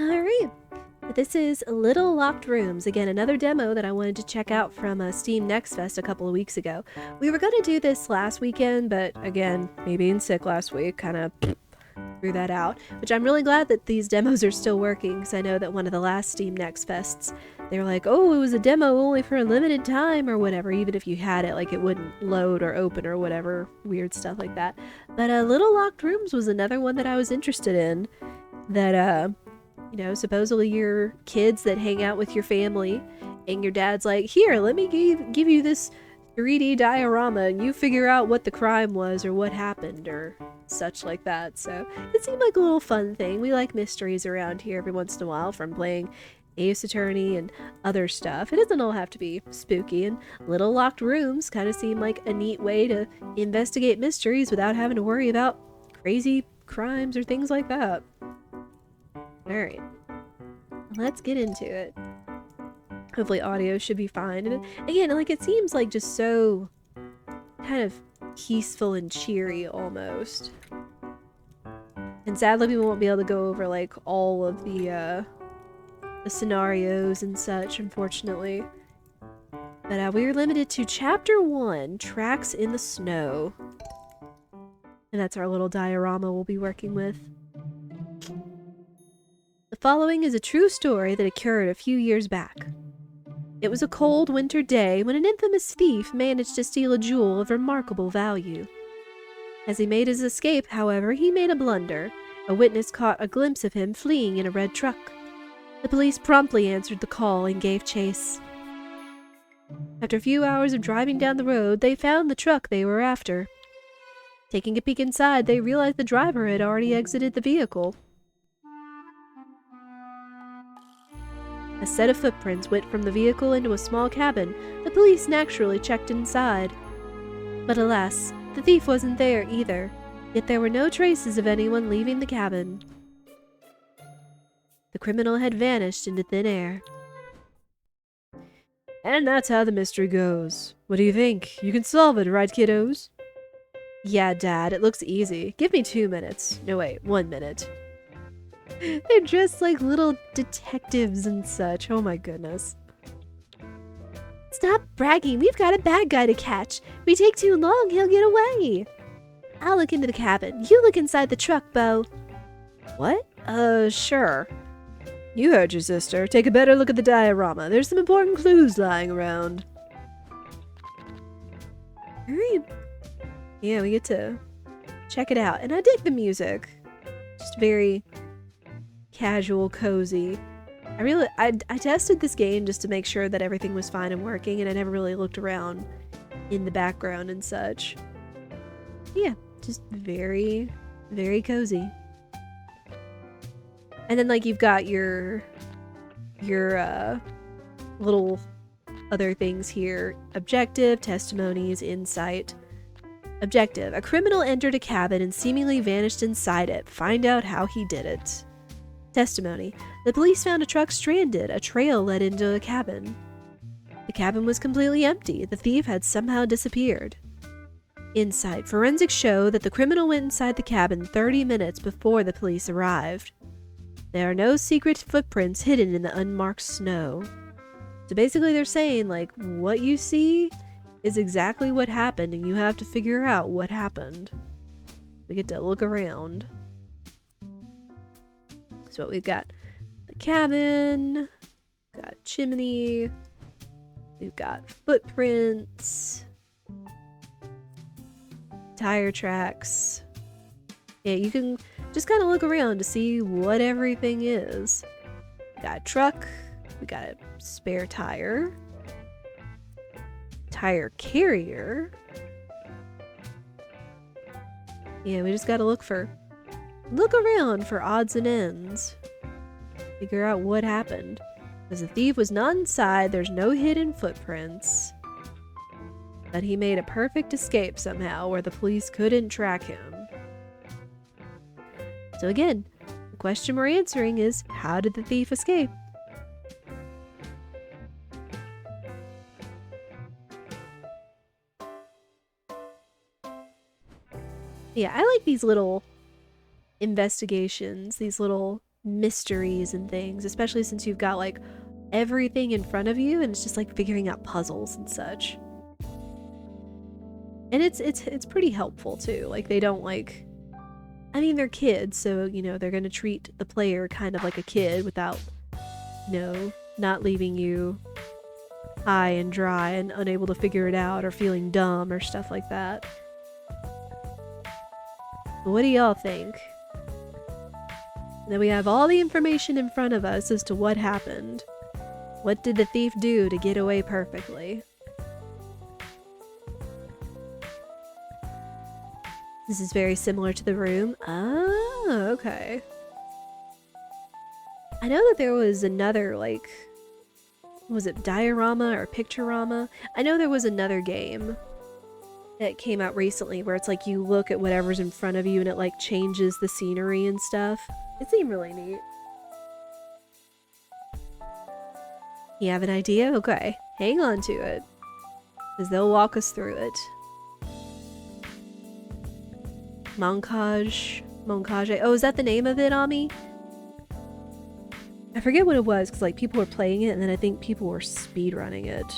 Alright, this is Little Locked Rooms. Again, another demo that I wanted to check out from Steam Next Fest a couple of weeks ago. We were going to do this last weekend, but again, me being sick last week kind of threw that out. Which I'm really glad that these demos are still working, because I know that one of the last Steam Next Fests, they were like, oh, it was a demo only for a limited time or whatever. Even if you had it, like, it wouldn't load or open or whatever, weird stuff like that. But Little Locked Rooms was another one that I was interested in. That, you know, supposedly you're kids that hang out with your family, and your dad's like, here, let me give you this 3D diorama, and you figure out what the crime was or what happened or such like that. So it seemed like a little fun thing. We like mysteries around here every once in a while from playing Ace Attorney and other stuff. It doesn't all have to be spooky, and Little Locked Rooms kind of seem like a neat way to investigate mysteries without having to worry about crazy crimes or things like that. Alright, let's get into it. Hopefully audio should be fine. And again, like, it seems like just so kind of peaceful and cheery almost. And sadly we won't be able to go over like all of the scenarios and such, unfortunately. But we are limited to Chapter 1, Tracks in the Snow. And that's our little diorama we'll be working with. The following is a true story that occurred a few years back. It was a cold winter day when an infamous thief managed to steal a jewel of remarkable value. As he made his escape, however, he made a blunder. A witness caught a glimpse of him fleeing in a red truck. The police promptly answered the call and gave chase. After a few hours of driving down the road, they found the truck they were after. Taking a peek inside, they realized the driver had already exited the vehicle. A set of footprints went from the vehicle into a small cabin. The police naturally checked inside. But alas, the thief wasn't there either, yet there were no traces of anyone leaving the cabin. The criminal had vanished into thin air. And that's how the mystery goes. What do you think? You can solve it, right, kiddos? Yeah, Dad, it looks easy. Give me 2 minutes. No, wait, 1 minute. They're dressed like little detectives and such. Oh my goodness. Stop bragging. We've got a bad guy to catch. If we take too long, he'll get away. I'll look into the cabin. You look inside the truck, Bo. What? Sure. You heard your sister. Take a better look at the diorama. There's some important clues lying around. Alright. Yeah, we get to check it out. And I dig the music. Just very casual, cozy. I tested this game just to make sure that everything was fine and working, and I never really looked around in the background and such. Yeah, just very, very cozy. And then, like, you've got your little other things here. Objective, testimonies, insight. Objective. A criminal entered a cabin and seemingly vanished inside it. Find out how he did it. Testimony. The police found a truck stranded. A trail led into a cabin. The cabin was completely empty. The thief had somehow disappeared. Insight. Forensics show that the criminal went inside the cabin 30 minutes before the police arrived. There are no secret footprints hidden in the unmarked snow. So basically they're saying, like, what you see is exactly what happened, and you have to figure out what happened. We get to look around. So we've got the cabin, got chimney, we've got footprints, tire tracks. Yeah, you can just kind of look around to see what everything is. We got a truck, we got a spare tire, tire carrier. Yeah, we just gotta look around for odds and ends. Figure out what happened. Because the thief was not inside, there's no hidden footprints. But he made a perfect escape somehow where the police couldn't track him. So again, the question we're answering is, how did the thief escape? Yeah, I like these little investigations, these little mysteries and things, especially since you've got like everything in front of you and it's just like figuring out puzzles and such. And it's pretty helpful too. Like they don't like, I mean, they're kids, so you know, they're going to treat the player kind of like a kid without, you know, not leaving you high and dry and unable to figure it out or feeling dumb or stuff like that. But what do y'all think? Then we have all the information in front of us as to what happened. What did the thief do to get away perfectly? This is very similar to the room. Oh, okay. I know that there was another, like, was it Diorama or Picturama? I know there was another game that came out recently where it's like you look at whatever's in front of you and it like changes the scenery and stuff. It seemed really neat. You have an idea? Okay. Hang on to it. Because they'll walk us through it. Montage. Oh, is that the name of it, Ami? I forget what it was, because like people were playing it, and then I think people were speedrunning it.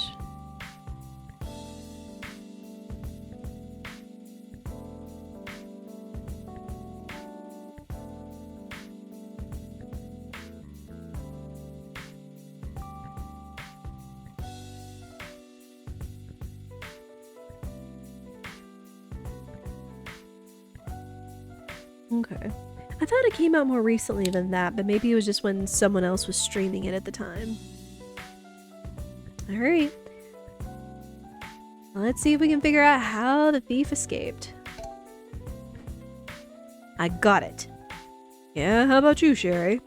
Okay. I thought it came out more recently than that, but maybe it was just when someone else was streaming it at the time. Alright. Well, let's see if we can figure out how the thief escaped. I got it. Yeah, how about you, Sherry?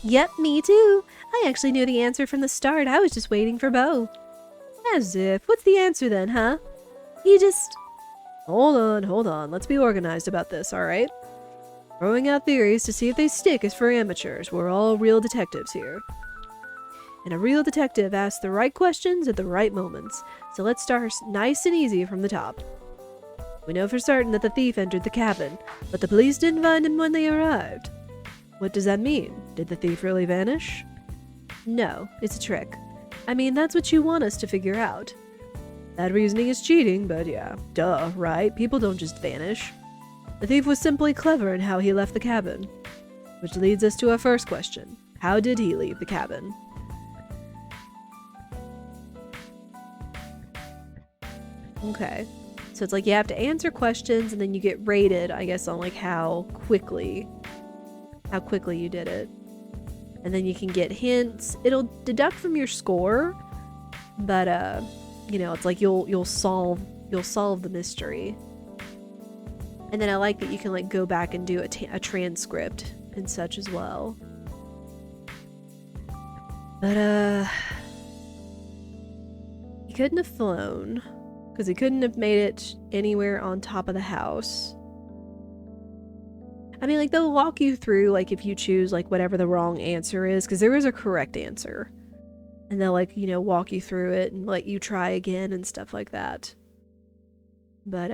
Yep, me too. I actually knew the answer from the start. I was just waiting for Bo. As if. What's the answer then, huh? He just... Hold on. Let's be organized about this, alright? Throwing out theories to see if they stick is for amateurs. We're all real detectives here. And a real detective asks the right questions at the right moments. So let's start nice and easy from the top. We know for certain that the thief entered the cabin, but the police didn't find him when they arrived. What does that mean? Did the thief really vanish? No, it's a trick. I mean, that's what you want us to figure out. That reasoning is cheating, but yeah, duh, right? People don't just vanish. The thief was simply clever in how he left the cabin. Which leads us to our first question. How did he leave the cabin? Okay. So it's like you have to answer questions and then you get rated, I guess, on like how quickly you did it. And then you can get hints. It'll deduct from your score, but you know, it's like you'll solve the mystery. And then I like that you can like go back and do a transcript and such as well. But he couldn't have flown because he couldn't have made it anywhere on top of the house. I mean, like they'll walk you through like if you choose like whatever the wrong answer is, because there is a correct answer. And they'll like, you know, walk you through it and let you try again and stuff like that. But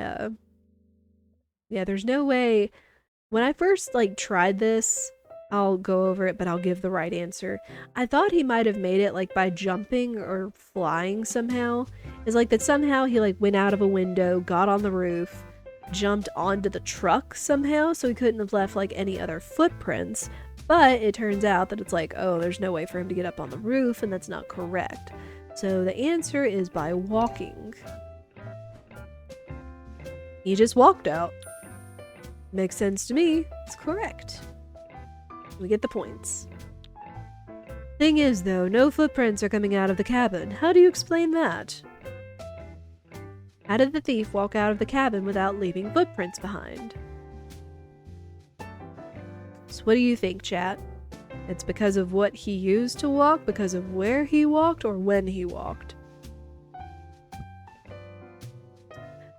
yeah, there's no way. When I first like tried this, I'll go over it, but I'll give the right answer. I thought he might have made it like by jumping or flying somehow. It's like that somehow he like went out of a window, got on the roof, jumped onto the truck somehow, so he couldn't have left like any other footprints. But it turns out that it's like, oh, there's no way for him to get up on the roof, and that's not correct. So the answer is by walking. He just walked out. Makes sense to me. It's correct. We get the points. Thing is, though, no footprints are coming out of the cabin. How do you explain that? How did the thief walk out of the cabin without leaving footprints behind? So what do you think, chat? It's because of what he used to walk, because of where he walked, or when he walked?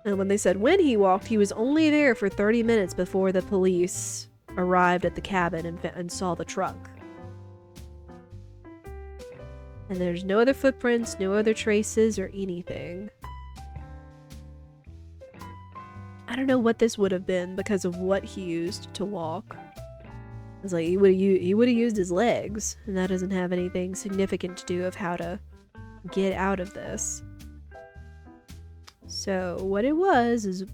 And when they said when he walked, he was only there for 30 minutes before the police arrived at the cabin and saw the truck. And there's no other footprints, no other traces, or anything. I don't know what this would have been because of what he used to walk. It's like he would have used his legs, and that doesn't have anything significant to do of how to get out of this. So what it was is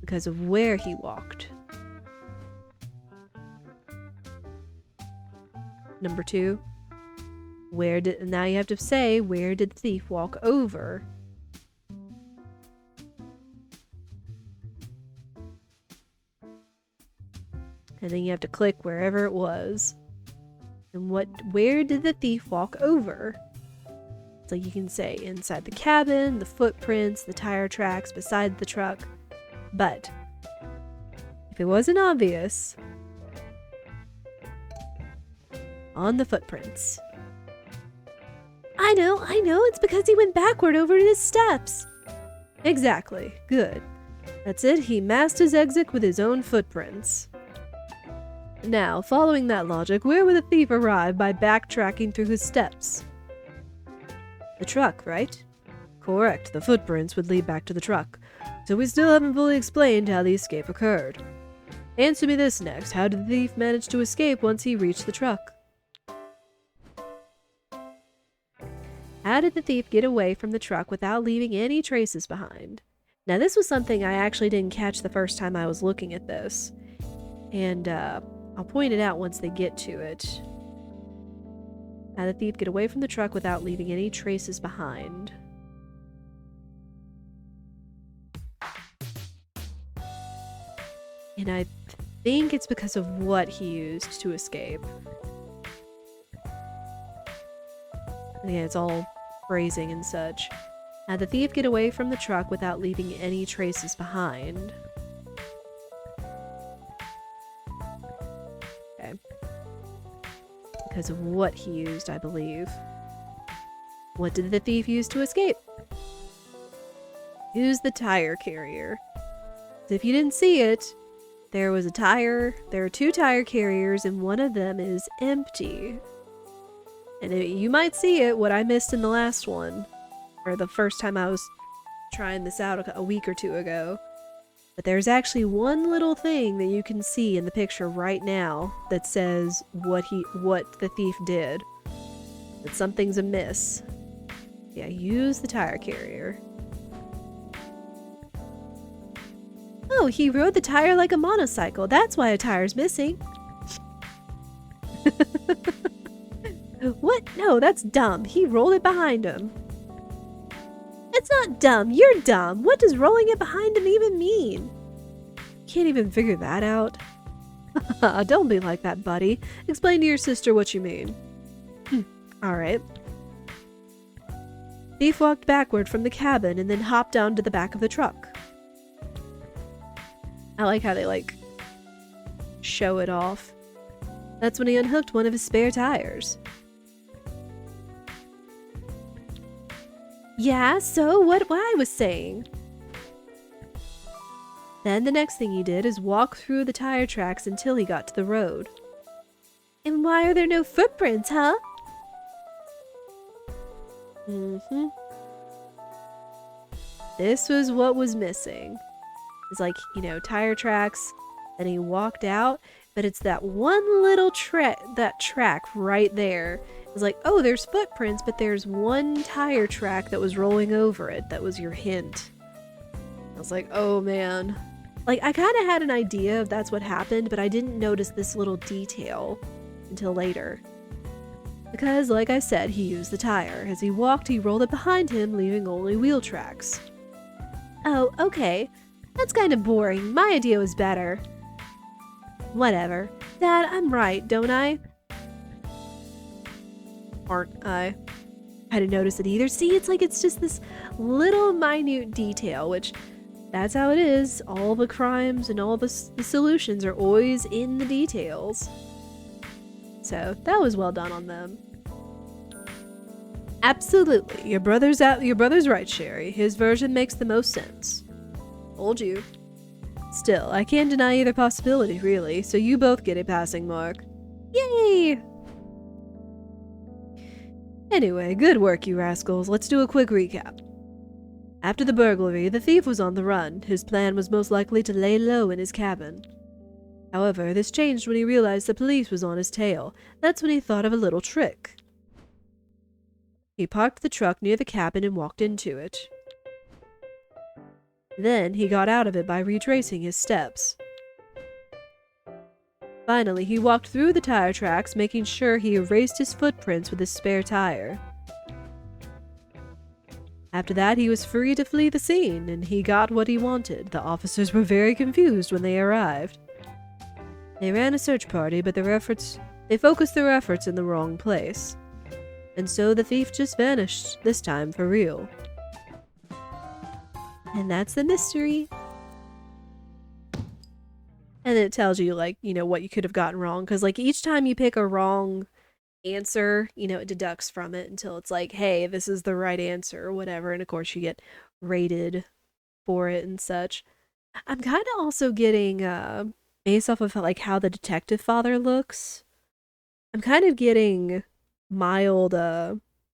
because of where he walked. Number 2. Now you have to say, where did the thief walk over? And then you have to click wherever it was. And where did the thief walk over? So you can say inside the cabin, the footprints, the tire tracks beside the truck. But if it wasn't obvious, on the footprints. I know, it's because he went backward over his steps. Exactly, good. That's it, he masked his exit with his own footprints. Now, following that logic, where would the thief arrive by backtracking through his steps? The truck, right? Correct, the footprints would lead back to the truck. So we still haven't fully explained how the escape occurred. Answer me this next, how did the thief manage to escape once he reached the truck? How did the thief get away from the truck without leaving any traces behind? Now this was something I actually didn't catch the first time I was looking at this. And, I'll point it out once they get to it. How did the thief get away from the truck without leaving any traces behind? And I think it's because of what he used to escape. Yeah, it's all phrasing and such. How did the thief get away from the truck without leaving any traces behind? Because of what he used, I believe. What did the thief use to escape? Use the tire carrier. If you didn't see it, there are 2 tire carriers and one of them is empty. And you might see it, what I missed in the last one, or the first time I was trying this out a week or 2 ago. But there's actually one little thing that you can see in the picture right now that says what the thief did. That something's amiss. Yeah, use the tire carrier. Oh, he rode the tire like a motorcycle. That's why a tire's missing. What? No, that's dumb. He rolled it behind him. It's not dumb. You're dumb. What does rolling it behind him even mean? Can't even figure that out. Don't be like that, buddy. Explain to your sister what you mean. Alright. Thief walked backward from the cabin and then hopped onto the back of the truck. I like how they, show it off. That's when he unhooked one of his spare tires. Yeah, so what I was saying. Then the next thing he did is walk through the tire tracks until he got to the road. And why are there no footprints, huh? This was what was missing. It's tire tracks, and he walked out, but it's that one little track right there. It's like, oh, there's footprints, but there's one tire track that was rolling over it. That was your hint. I was like, oh man. I kind of had an idea if that's what happened, but I didn't notice this little detail until later. Because, like I said, he used the tire. As he walked, he rolled it behind him, leaving only wheel tracks. Oh, okay. That's kind of boring. My idea was better. Whatever. Dad, I'm right, don't I? Aren't I? I didn't notice it either. See, it's just this little minute detail, which that's how it is. All the crimes and all the solutions are always in the details. So that was well done on them. Absolutely. Your brother's right, Sherry. His version makes the most sense. Told you. Still, I can't deny either possibility, really, so you both get a passing mark. Yay! Anyway, good work, you rascals. Let's do a quick recap. After the burglary, the thief was on the run. His plan was most likely to lay low in his cabin. However, this changed when he realized the police was on his tail. That's when he thought of a little trick. He parked the truck near the cabin and walked into it. Then he got out of it by retracing his steps. Finally, he walked through the tire tracks, making sure he erased his footprints with his spare tire. After that, he was free to flee the scene, and he got what he wanted. The officers were very confused when they arrived. They ran a search party, but they focused their efforts in the wrong place. And so the thief just vanished, this time for real. And that's the mystery. And it tells you, like, you know, what you could have gotten wrong. Because, like, each time you pick a wrong answer, you know, it deducts from it until it's like, hey, this is the right answer or whatever. And, of course, you get rated for it and such. I'm kind of also getting, based off of, like, how the detective father looks, I'm kind of getting mild,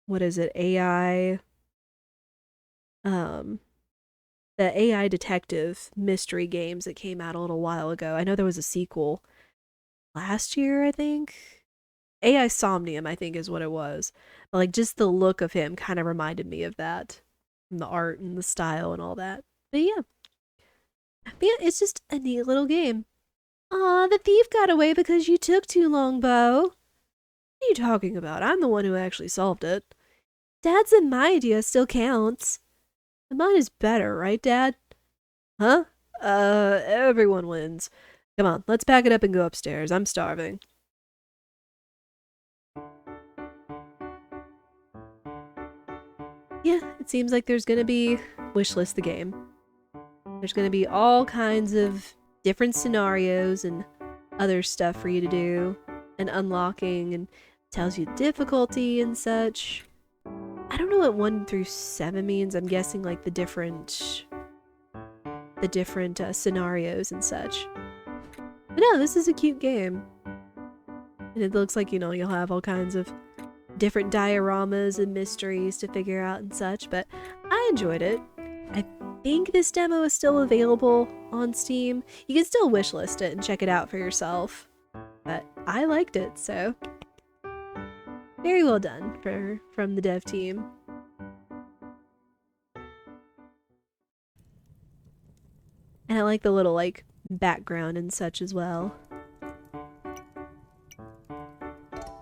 what is it, AI, the AI detective mystery games that came out a little while ago. I know there was a sequel last year, I think. AI Somnium, I think is what it was. But like just the look of him kind of reminded me of that. And the art and the style and all that. But yeah. It's just a neat little game. Aw, the thief got away because you took too long, Bo. What are you talking about? I'm the one who actually solved it. Dad said my idea still counts. And mine is better, right, Dad? Huh? Everyone wins. Come on, let's pack it up and go upstairs. I'm starving. Yeah, it seems like there's gonna be Wishlist the game. There's gonna be all kinds of different scenarios and other stuff for you to do, and unlocking, and tells you difficulty and such. I don't know what 1 through 7 means. I'm guessing like the different scenarios and such. But no, this is a cute game. And it looks like, you know, you'll have all kinds of different dioramas and mysteries to figure out and such, but I enjoyed it. I think this demo is still available on Steam. You can still wishlist it and check it out for yourself. But I liked it, so very well done from the dev team. And I like the little like background and such as well.